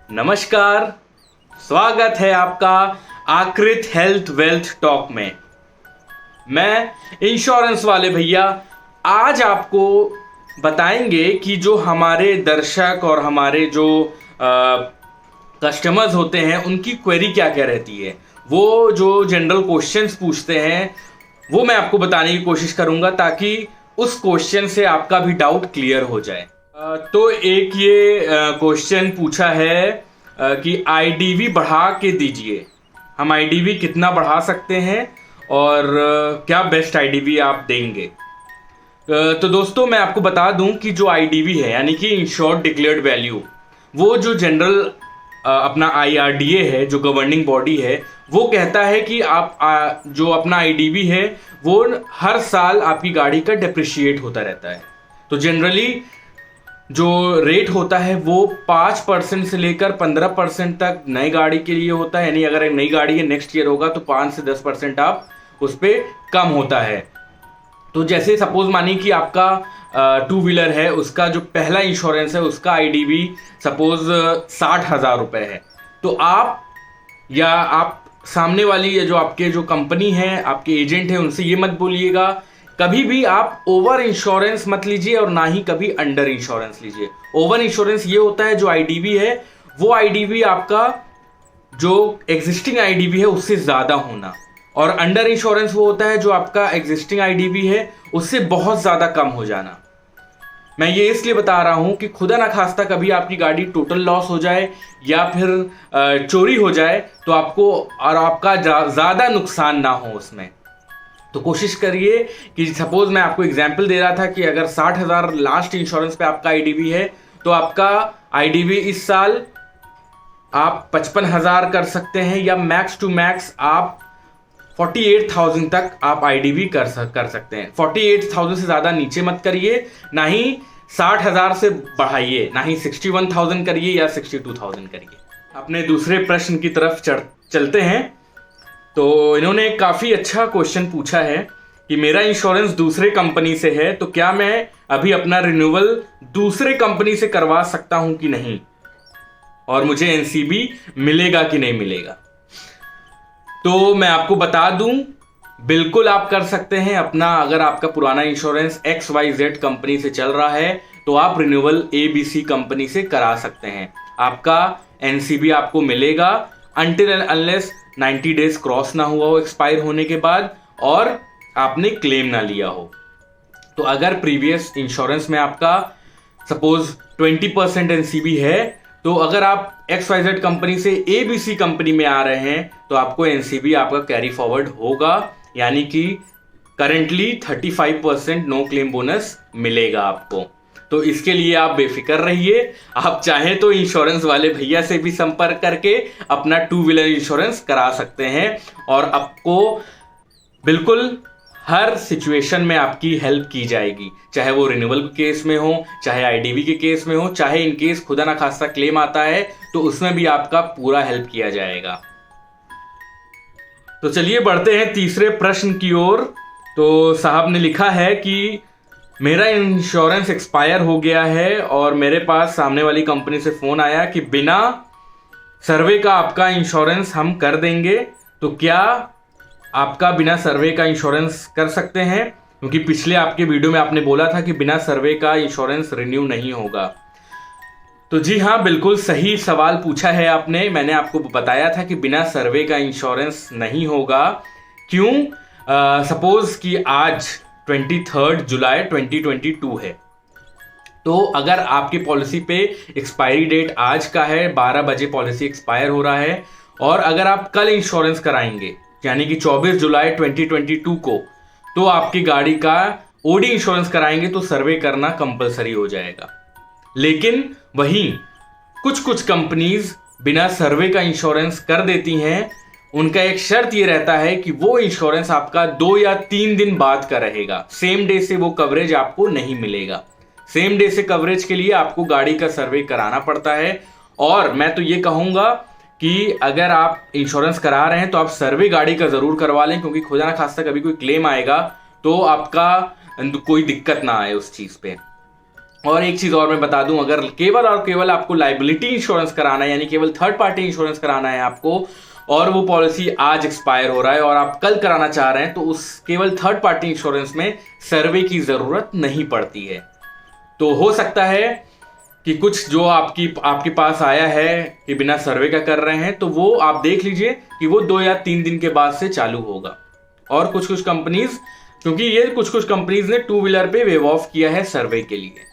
नमस्कार, स्वागत है आपका आकृत हेल्थ वेल्थ टॉक में। मैं इंश्योरेंस वाले भैया आज आपको बताएंगे कि जो हमारे दर्शक और हमारे जो कस्टमर्स होते हैं उनकी क्वेरी क्या क्या रहती है। वो जो जनरल क्वेश्चंस पूछते हैं वो मैं आपको बताने की कोशिश करूंगा ताकि उस क्वेश्चन से आपका भी डाउट क्लियर हो जाए। तो एक ये क्वेश्चन पूछा है कि आईडीवी बढ़ा के दीजिए। हम आईडीवी कितना बढ़ा सकते हैं और क्या बेस्ट आईडीवी आप देंगे। तो दोस्तों मैं आपको बता दूं कि जो आईडीवी है यानी कि इंश्योर्ड डिक्लेयर्ड वैल्यू, वो जो जनरल अपना आईआरडीए है, जो गवर्निंग बॉडी है, वो कहता है कि आप जो अपना आईडीवी है वो हर साल आपकी गाड़ी का डिप्रिशिएट होता रहता है। तो जनरली जो रेट होता है वो 5% से लेकर 15% तक नई गाड़ी के लिए होता है। यानी अगर एक नई गाड़ी है नेक्स्ट ईयर होगा तो 5 से 10% आप उस पर कम होता है। तो जैसे सपोज मानिए कि आपका टू व्हीलर है, उसका जो पहला इंश्योरेंस है उसका आईडीवी सपोज 60,000 रुपए है, तो आप सामने वाली जो आपके जो कंपनी है, आपके एजेंट है, उनसे ये मत बोलिएगा कभी भी आप ओवर इंश्योरेंस मत लीजिए और ना ही कभी अंडर इंश्योरेंस लीजिए। ओवर इंश्योरेंस ये होता है जो आईडीवी है वो आईडीवी आपका जो एग्जिस्टिंग आईडीवी है उससे ज्यादा होना, और अंडर इंश्योरेंस वो होता है जो आपका एग्जिस्टिंग आईडीवी है उससे बहुत ज्यादा कम हो जाना। मैं ये इसलिए बता रहा हूं कि खुदा ना खास्ता कभी आपकी गाड़ी टोटल लॉस हो जाए या फिर चोरी हो जाए तो आपको और आपका ज्यादा नुकसान ना हो उसमें। तो कोशिश करिए कि सपोज मैं आपको एग्जांपल दे रहा था कि अगर 60,000 लास्ट इंश्योरेंस पे आपका आईडीवी है तो आपका आईडीवी इस साल आप 55,000 कर सकते हैं, या मैक्स टू मैक्स आप 48,000 तक आप आईडीवी कर सकते हैं। 48,000 से ज्यादा नीचे मत करिए, ना ही 60,000 से बढ़ाइए, ना ही 61,000 करिए या 62,000 करिए। अपने दूसरे प्रश्न की तरफ चलते हैं। तो इन्होंने काफी अच्छा क्वेश्चन पूछा है कि मेरा इंश्योरेंस दूसरे कंपनी से है तो क्या मैं अभी अपना रिन्यूअल दूसरे कंपनी से करवा सकता हूं कि नहीं, और मुझे एनसीबी मिलेगा कि नहीं मिलेगा। तो मैं आपको बता दूं बिल्कुल आप कर सकते हैं अपना। अगर आपका पुराना इंश्योरेंस XYZ कंपनी से चल रहा है तो आप रिन्यूअल ABC कंपनी से करा सकते हैं। आपका एनसीबी आपको मिलेगा until and unless 90 days cross ना हुआ हो एक्सपायर होने के बाद और आपने क्लेम ना लिया हो। तो अगर प्रीवियस इंश्योरेंस में आपका सपोज 20% एनसीबी है तो अगर आप XYZ कंपनी से ABC कंपनी में आ रहे हैं तो आपको एनसीबी आपका कैरी फॉरवर्ड होगा, यानी कि करेंटली 35% नो क्लेम बोनस मिलेगा आपको। तो इसके लिए आप बेफिक्र रहिए। आप चाहें तो इंश्योरेंस वाले भैया से भी संपर्क करके अपना टू व्हीलर इंश्योरेंस करा सकते हैं और आपको बिल्कुल हर सिचुएशन में आपकी हेल्प की जाएगी, चाहे वो रिन्यूअल के केस में हो, चाहे आईडीवी के केस में हो, चाहे इन केस खुदा ना खास्ता क्लेम आता है तो उसमें भी आपका पूरा हेल्प किया जाएगा। तो चलिए बढ़ते हैं तीसरे प्रश्न की ओर। तो साहब ने लिखा है कि मेरा इंश्योरेंस एक्सपायर हो गया है और मेरे पास सामने वाली कंपनी से फोन आया कि बिना सर्वे का आपका इंश्योरेंस हम कर देंगे, तो क्या आपका बिना सर्वे का इंश्योरेंस कर सकते हैं? क्योंकि पिछले आपके वीडियो में आपने बोला था कि बिना सर्वे का इंश्योरेंस रिन्यू नहीं होगा। तो जी हाँ, बिल्कुल सही सवाल पूछा है आपने। मैंने आपको बताया था कि बिना सर्वे का इंश्योरेंस नहीं होगा। क्यों? सपोज कि आज 23 जुलाई 2022 है, तो अगर आपकी पॉलिसी पे एक्सपायरी डेट आज का है, 12 बजे पॉलिसी एक्सपायर हो रहा है, और अगर आप कल इंश्योरेंस कराएंगे यानी कि 24 जुलाई 2022 को, तो आपकी गाड़ी का ओडी इंश्योरेंस कराएंगे तो सर्वे करना कंपलसरी हो जाएगा। लेकिन वहीं कुछ कंपनीज बिना सर्वे का इंश्योरेंस कर देती हैं। उनका एक शर्त ये रहता है कि वो इंश्योरेंस आपका 2 या 3 दिन बाद का रहेगा। सेम डे से वो कवरेज आपको नहीं मिलेगा। सेम डे से कवरेज के लिए आपको गाड़ी का सर्वे कराना पड़ता है। और मैं तो ये कहूंगा कि अगर आप इंश्योरेंस करा रहे हैं तो आप सर्वे गाड़ी का जरूर करवा लें, क्योंकि खुदा ना खास्ता कभी कोई क्लेम आएगा तो आपका कोई दिक्कत ना आए उस चीज पे। और एक चीज और मैं बता दूं, अगर केवल और केवल आपको लाइबिलिटी इंश्योरेंस कराना है, यानी केवल थर्ड पार्टी इंश्योरेंस कराना है आपको, और वो पॉलिसी आज एक्सपायर हो रहा है और आप कल कराना चाह रहे हैं, तो उस केवल थर्ड पार्टी इंश्योरेंस में सर्वे की जरूरत नहीं पड़ती है। तो हो सकता है कि कुछ जो आपके पास आया है कि बिना सर्वे का कर रहे हैं, तो वो आप देख लीजिए कि वो 2 या 3 दिन के बाद से चालू होगा। और कुछ कुछ कंपनीज, क्योंकि ये कुछ कुछ कंपनीज ने 2 व्हीलर पे वेव ऑफ किया है सर्वे के लिए।